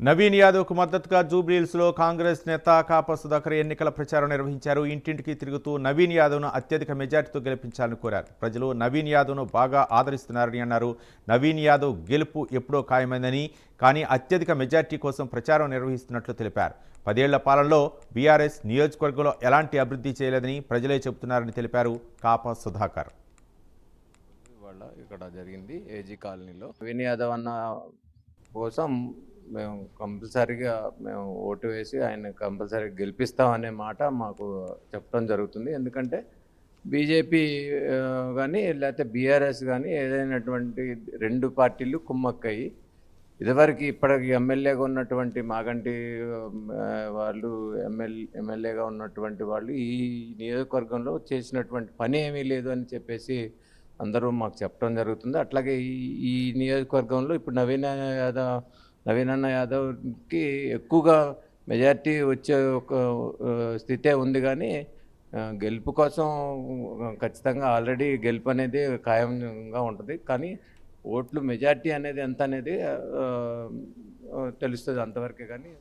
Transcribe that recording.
నవీన్ యాదవ్కు మద్దతుగా జూబ్లీహిల్స్లో కాంగ్రెస్ నేత కాపా సుధాకర్ ఎన్నికల ప్రచారం నిర్వహించారు. ఇంటింటికి తిరుగుతూ నవీన్ యాదవ్ను అత్యధిక మెజార్టీతో గెలిపించాలని కోరారు. ప్రజలు నవీన్ యాదవ్ను బాగా ఆదరిస్తున్నారని అన్నారు. నవీన్ యాదవ్ గెలుపు ఎప్పుడో ఖాయమైందని, కానీ అత్యధిక మెజార్టీ కోసం ప్రచారం నిర్వహిస్తున్నట్లు తెలిపారు. 10 ఏళ్ల పాలనలో బీఆర్ఎస్ నియోజకవర్గంలో ఎలాంటి అభివృద్ధి చేయలేదని ప్రజలే చెబుతున్నారని తెలిపారు కాపా సుధాకర్. ఇక్కడ జరిగింది ఏజీ కాలనీలో నవీన్ యాదవ్ అన్న కోసం మేము కంపల్సరీగా ఓటు వేసి ఆయన కంపల్సరీగా గెలిపిస్తామనే మాట మాకు చెప్పడం జరుగుతుంది. ఎందుకంటే బీజేపీ కానీ లేకపోతే బీఆర్ఎస్ కానీ ఏదైనటువంటి రెండు పార్టీలు కుమ్మక్కయి ఇదివరకు ఇప్పటికి ఎమ్మెల్యేగా ఉన్నటువంటి మాగంటి వాళ్ళు ఎమ్మెల్యేగా ఉన్నటువంటి వాళ్ళు ఈ నియోజకవర్గంలో చేసినటువంటి పని ఏమీ లేదు అని చెప్పేసి అందరూ మాకు చెప్పడం జరుగుతుంది. అట్లాగే ఈ నియోజకవర్గంలో ఇప్పుడు నవీన్ అన్న యాదవ్కి ఎక్కువగా మెజార్టీ వచ్చే ఒక స్థితే ఉంది. కానీ గెలుపు కోసం ఖచ్చితంగా ఆల్రెడీ గెలుపు అనేది ఖాయంగా ఉంటుంది. కానీ ఓట్లు మెజార్టీ అనేది ఎంత అనేది తెలుస్తుంది అంతవరకే. కానీ